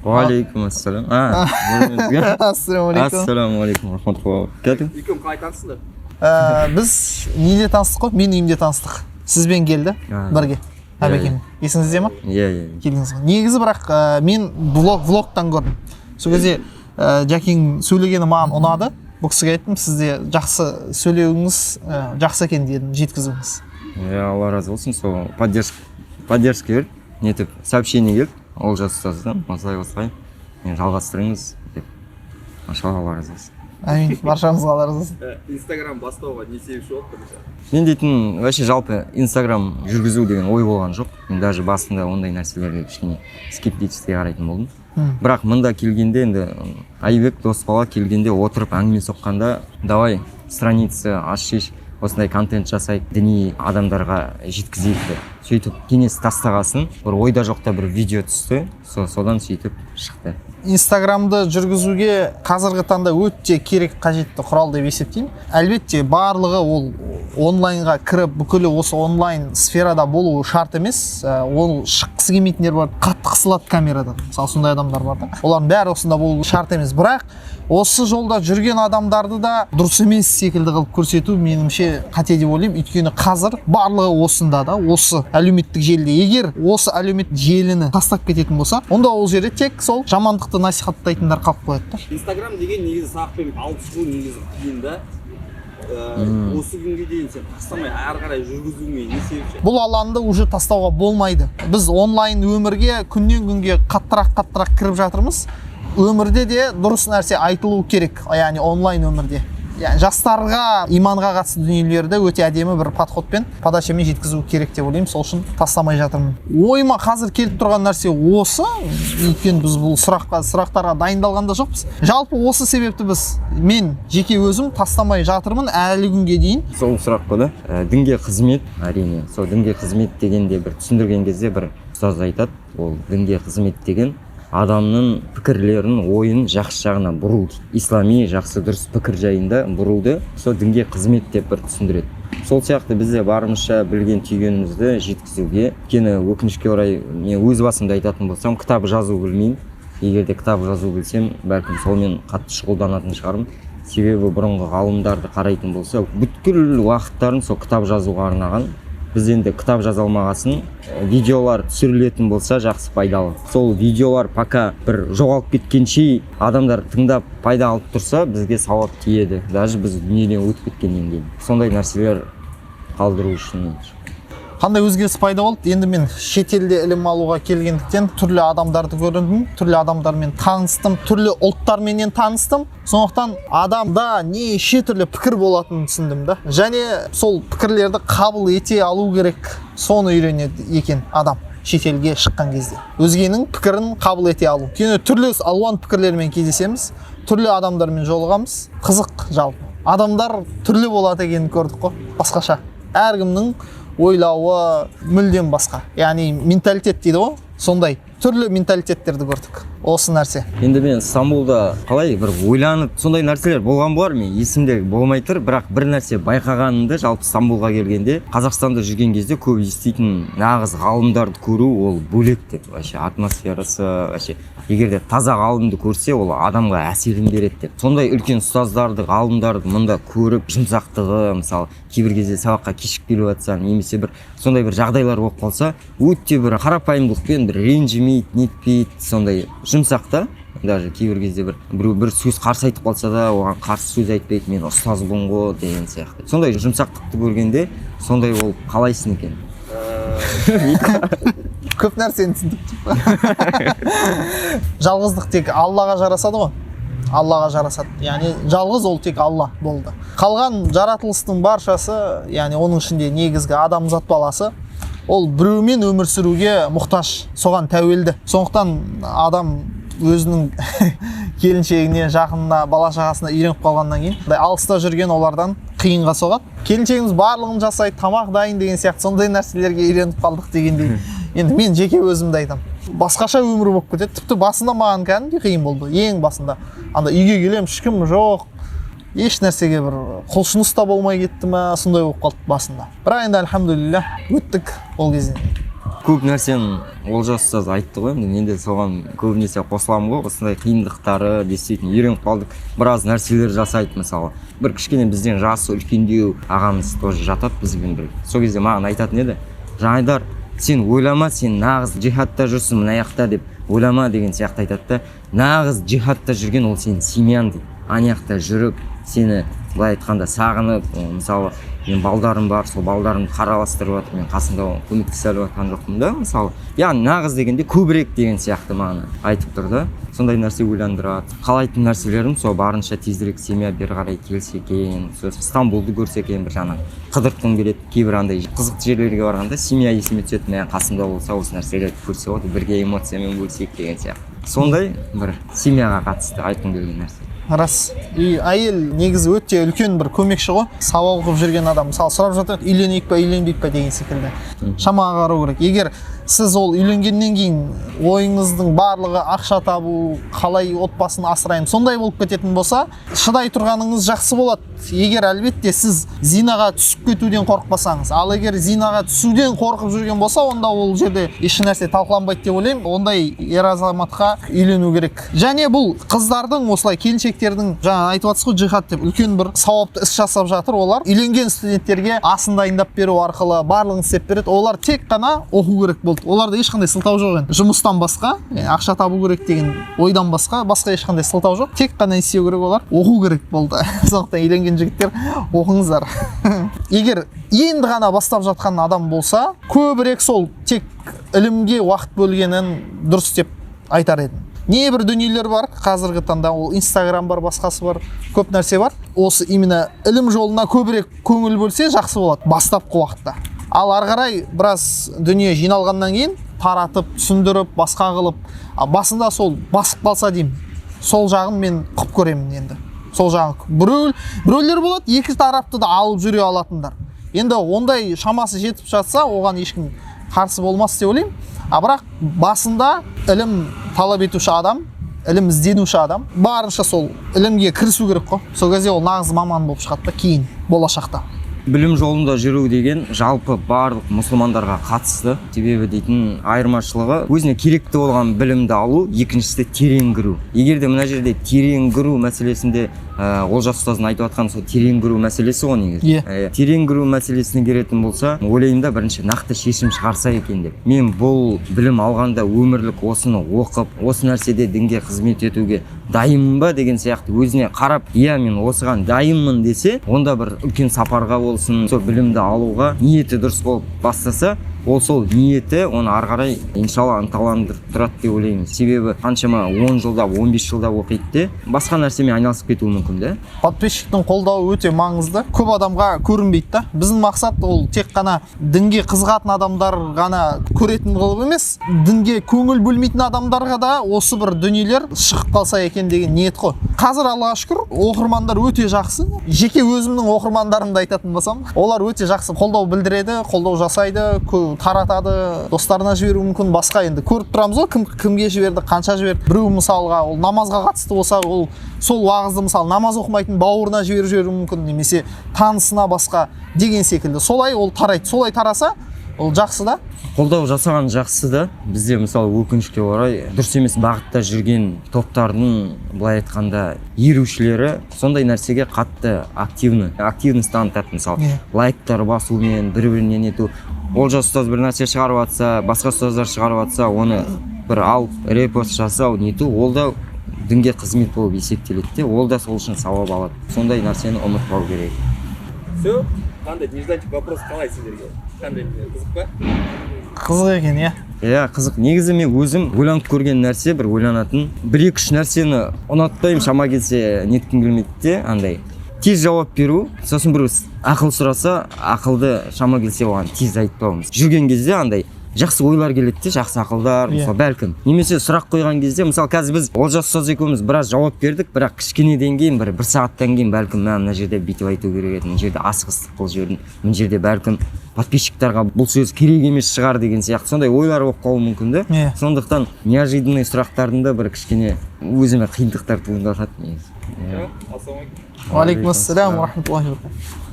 Уалейкум ассалам. Ассалаумалейкум рахматуллахи ва баракатух. Екеуің қалай таныстыңдар? Біз неде таныстық қой? Мен үйімде таныстық. Сізбен келді бірге. Әбекем. Есіңізде ма? Иә. Келдіңіз ғой. Негізі бірақ мен влогтан көрдім. Сол кезде Жәкең сөйлегені маған ұнады. Бұл кісіге айттым, сізде жақсы сөйлеуіңіз жақсы екен дедім, жеткізуіңіз. Алла разы болсын. Сол поддержка беріп, нетіп сообщение келіп, ол жасастаздан осылай мен жалғастырыңыз деп. Машалла, Алла разы болсын. Әмин, баршамызға Алла разы болсын. Инстаграм бастауға не себепші болды? Мен дейтін вообще жалпы Инстаграм жүргізу деген ой болған жоқ. Мен даже басында ондай нәрселерге кішкене скептически қарайтын болдым. Бірақ мында келгенде енді Айбек дос бала келгенде отырып әңгіме соққанда давай страница ашиш, осындай контент жасайық, діни адамдарға жеткізейік деп. Сөйтіп кеңес тастағасын бір ойда жоқта бір видео түсті, содан сөйтіп шықты. Инстаграмды жүргізуге қазіргі таңда өте керек қажетті құрал деп есептеймін. Әлбетте барлығы ол онлайнға кіріп бүкілі осы онлайн сферада болуы шарт емес. Ол шыққысы келмейтіндер бар, қатты қысылады камерада. Мысалы сондай адамдар бар да. Олардың бәрі осында болуы шарт емес. Бірақ осы жолда жүрген адамдарды да дұрыс емес секілді қылып көрсету меніңше қате деп ойлаймын. Өйткені қазір барлығы осында да, осы әлеуметтік желіде. Егер осы әлеуметтік желіні тастап кететін болса, онда ол жерде тек сол жамандықты насихаттайтындар қалып қояды да. Инстаграм деген негізі сағықпен алып шығу негізі қиын да. Осы күнге дейін сен тастамай әрі қарай жүргізуіңе не себепші? Бұл алаңды уже тастауға болмайды. Біз онлайн өмірге күннен күнге қаттырақ кіріп жатырмыз. Өмірде де дұрыс нәрсе айтылу керек, яғни онлайн өмірде. Яғни жастарға иманға қатысты дүниелерді өте әдемі бір подходпен, подачамен жеткізу керек деп ойлаймын. Сол үшін тастамай жатырмын. Ойыма қазір келіп тұрған нәрсе осы. Өйткені біз бұл сұрақтарға дайындалғанда жоқпыз. Жалпы осы себепті мен жеке өзім тастамай жатырмын әлі күнге дейін. Сол сұрақ қой да. Дінге қызмет, әрине. Сол дінге қызмет дегенде бір түсіндірген кезде бір ұстаз айтады, ол дінге қызмет деген адамның пікірлерін, ойын жақсы жағына бұру, ислами жақсы дұрыс пікір жайында бұруды сол дінге қызмет деп бір түсіндіреді. Сол сияқты бізде барымызша білген түйгенімізді жеткізуге. Өйткені өкінішке орай мен өз басымда айтатын болсам, кітап жазу білмеймін. Егер де кітап жазу білсем, бәлкім солмен қатты шұғылданатын шығармын. Себебі бұрынғы ғалымдарды қарайтын болса, бүткіл уақыттарын сол кітап жазуға арнаған. Біз енді кітап жаза алмағасын, видеолар түсірілетін болса жақсы пайдалы. Сол видеолар пока бір жоғалып кеткенше адамдар тыңдап пайда алып тұрса, бізге сауап тиеді. Даже біз дүниеден өтіп кеткеннен кейін. Сондай нәрселер қалдыру үшін. Қандай өзгеріс пайда болды? Енді мен шетелде ілім алуға келгендіктен түрлі адамдарды көрдім, түрлі адамдармен таныстым, түрлі ұлттарменен таныстым. Сондықтан адамда неше түрлі пікір болатынын түсіндім да. Және сол пікірлерді қабыл ете алу керек. Соны үйренеді екен адам шетелге шыққан кезде. Өзгенің пікірін қабыл ете алу. Өйткені түрлі алуан пікірлермен кездесеміз, түрлі адамдармен жолығамыз. Қызық жалпы. Адамдар түрлі болады екенін көрдік қой, басқаша. Әркімнің ойлауы мүлдем басқа. Яғни менталитет дейді ғой, сондай түрлі менталитеттерді көрдік. Осы нәрсе. Енді мен Стамбулда қалай бір ойланып, сондай нәрселер болған болар, мен есімде болмай тұр, бірақ бір нәрсе байқағанымды жалпы Стамбулға келгенде, Қазақстанда жүрген кезде көп еститін нағыз ғалымдарды көру ол бөлек деп. Вообще атмосферасы, вообще егер де таза ғалымды көрсе, ол адамға әсерін береді деп. Сондай үлкен ұстаздарды, ғалымдарды мұнда көріп, жұмсақтығы, мысалы, кейбір кезде сабаққа кешігіп келіп жатса, немесе бір сондай бір жағдайлар болып қалса, өте бір қарапайымдылықпен бір ренжімейді, нетпейді, сондай жұмсақта. Даже кейбір кезде бір сөз қарсы айтып қалса да, оған қарсы сөз айтпайды, мен ұстазбын ғой деген сияқты. Сондай жұмсақтықты көргенде, сондай болып қалайсың екен? Көп нәрсені түсіндік. Жалғыздық тек Аллаға жарасады ғой. Аллаға жарасады. Яғни жалғыз ол тек Алла болды. Қалған жаратылыстың баршасы, яғни оның ішінде негізгі адамзат баласы, ол біреумен өмір сүруге мұқтаж, соған тәуелді. Сондықтан адам өзінің келіншегіне, жақынына, бала шағасына үйреніп қалғаннан кейін алыста жүрген олардан қиынға соғады. Келіншегіміз барлығын жасайды, тамақ дайын деген сияқты сондай нәрселерге үйреніп қалдық дегендей. Енді мен жеке өзімді айтамын. Басқаша өмір болып кетеді. Тіпті басында маған кәдімгідей қиын болды. Ең басында. Анда үйге келем, ешкім жоқ. Еш нәрсеге бір құлшыныс та болмай кетті ме, сондай болып қалды басында. Бірақ енді альхамдулилля өттік ол кезден. көп нәрсені Олжас ұстаз айтты ғой, мен де соған көбінесе қосыламын ғой. Осындай қиындықтары действительно үйреніп қалдық. Біраз нәрселер жасайды, мысалы бір кішкене бізден жасы үлкендеу ағамыз тоже жатады бізбен бірге. Сол кезде маған айтатын еді, Жанайдар, сен ойлама, сен нағыз джихадта жүрсің мына жақта деп ойлама деген сияқты айтады да. Нағыз джихадта жүрген ол сенің семьяң дейді. Ана жақта жүріп, сені былай айтқанда сағынып, мысалы мен балдарым бар, сол балдарымды қараластырып жатыр, мен қасында көмектесе алып жатқан жоқпын да, мысалы. Яғни нағыз дегенде көбірек деген сияқты маған айтып тұр да. Сондай нәрсе ойландырады. Қалайтын нәрселерім сол барынша тезірек семья бері қарай келсе екен, Стамбулды көрсе екен, бір жаңа қыдыртқым келеді. Кейбір андай қызықты жерлерге барғанда семья есіме түседі, мен қасымда болса осы нәрселерді көрсе болады, бірге эмоциямен бөлісейік деген сияқты. Сондай бір семьяға қатысты айтқым келген нәрсе. Рас. И әйел негізі өте үлкен бір көмекші ғой. Сауал қылып жүрген адам, мысалы сұрап жатыр, үйленейік па, үйленбейік па деген секілді. Шамаға қарау керек. Егер сіз ол үйленгеннен кейін ойыңыздың барлығы ақша табу, қалай отбасын асыраймын, сондай болып кететін болса, шыдай тұрғаныңыз жақсы болады. Егер әлбетте сіз зинаға түсіп кетуден қорықпасаңыз, ал егер зинаға түсуден қорқып жүрген болса, онда ол жерде еш нәрсе талқыланбайды деп ойлаймын. Ондай ер азаматқа үйлену керек. Және бұл қыздардың осылай келіншектердің жаңа айтып жатсыз ғой, джихад деп үлкен бір сауапты іс жасап жатыр. Олар үйленген студенттерге асын дайындап беру арқылы барлығын істеп береді. Олар тек қана оқу керек болды. Оларда ешқандай сылтау жоқ енді. Жұмыстан басқа, ақша табу керек деген ойдан басқа ешқандай сылтау жоқ. Тек қана не істеу керек, олар оқу керек болды. Сондықтан үйленген жігіттер оқыңыздар. Егер енді ғана бастап жатқан адам болса, көбірек сол тек ілімге уақыт бөлгенін дұрыс деп айтар едім. Небір дүниелер бар қазіргі таңда, ол Инстаграм бар, басқасы бар, көп нәрсе бар. Осы именно ілім жолына көбірек көңіл бөлсе жақсы болады бастапқы уақытта. Ал ары қарай біраз дүние жиналғаннан кейін таратып, түсіндіріп, басқа қылып, басында сол басып қалса деймін, сол жағын мен құп көремін енді. Сол жағын біреулер болады, екі тарапты да алып жүре алатындар. Енді ондай шамасы жетіп жатса, оған ешкім қарсы болмас деп ойлаймын. Бірақ басында ілім талап етуші адам, ілім ізденуші адам барынша сол ілімге кірісу керек қой. Сол кезде ол нағыз маман болып шығады да кейін болашақта. Білім жолында жүру деген жалпы барлық мұсылмандарға қатысты. Себебі дейтін айырмашылығы өзіне керекті болған білімді алу, екіншісі терең кіру. Егер де мына жерде терең кіру мәселесінде Олжас ұстаздың айтып жатқан сол терең кіру мәселесі ғой негізі. Терең кіру мәселесіне келетін болса, ойлаймын да бірінші нақты шешім шығарса екен деп. Мен бұл білім алғанда өмірлік осыны оқып, осы нәрседе дінге қызмет етуге дайынмын ба деген сияқты өзіне қарап, иә мен осыған дайынмын десе, онда бір үлкен сапарға болсын, сол білімді алуға ниеті дұрыс болып бастаса, ол сол ниеті оны ары қарай иншалла ынталандырып тұрады деп ойлаймын. Себебі қаншама 10 жылда, 15 жылда оқиды де, басқа нәрсемен айналысып кетуі мүмкін да. Подписчиктің қолдауы өте маңызды. Көп адамға көрінбейді да. Біздің мақсат ол тек қана дінге қызығатын адамдар ғана көретін қылып емес, дінге көңіл бөлмейтін адамдарға да осы бір дүниелер шығып қалса екен деген ниет қой. Қазір Аллаға шүкір, оқырмандар өте жақсы. Жеке өзімнің оқырмандарымды айтатын болсам, олар өте жақсы қолдау білдіреді, қолдау жасайды, таратады, достарына жіберу мүмкін, басқа енді көріп тұрамыз ғой, кімге жіберді, қанша жіберді. Біреу мысалға ол намазға қатысты болса, ол сол уағызды мысалы намаз оқымайтын бауырына жіберу мүмкін, немесе танысына, басқа деген секілді. Солай ол тарайды, солай тараса ол жақсы да. Қолдау жасаған жақсы да. Бізде мысалы өкінішке орай дұрыс емес бағытта жүрген топтардың былай айтқанда ерушілері сондай нәрсеге қатты активность танытады. Мысалы лайктар басумен, бір-біріне нету. Олжас ұстаз бір нәрсе шығарып жатса, басқа ұстаздар шығарып жатса, оны бір алып репост жасау нету, ол да дінге қызмет болып есептеледі де, ол да сол үшін сауап алады. Сондай нәрсені ұмытпау керек. Все, қандай нежданчик вопрос қалай сіздерге? Қандай қызық па? Қызық екен, иә. Иә, қызық. Негізі мен өзім ойланып көрген нәрсе, бір ойланатын, 1-2 нәрсені ұнатпаймын, шама келсе неткім келмейді де, андай. Тез жауап беру, сосын бір ақыл сұраса, ақылды шама келсе оған тез айтпауымыз. Жүрген кезде андай жақсы ойлар келеді де, жақсы ақылдар, мысалы бәлкім. Немесе сұрақ қойған кезде, мысалы қазір біз Олжас ұстаз екеуміз біраз жауап бердік, бірақ кішкенеден кейін бір сағаттан кейін бәлкім мына жерде бүйтіп айту керек еді, мына жерде асығыстық қылып жібердім, мына жерде бәлкім подписчиктарға бұл сөз керек емес шығар деген сияқты сондай ойлар болып қалуы мүмкін да. Сондықтан неожиданный сұрақтардың да бір кішкене өзіме қиындықтар туындатады негізі. Уалейкум ассалам ва рахматуллахи ва баракатух.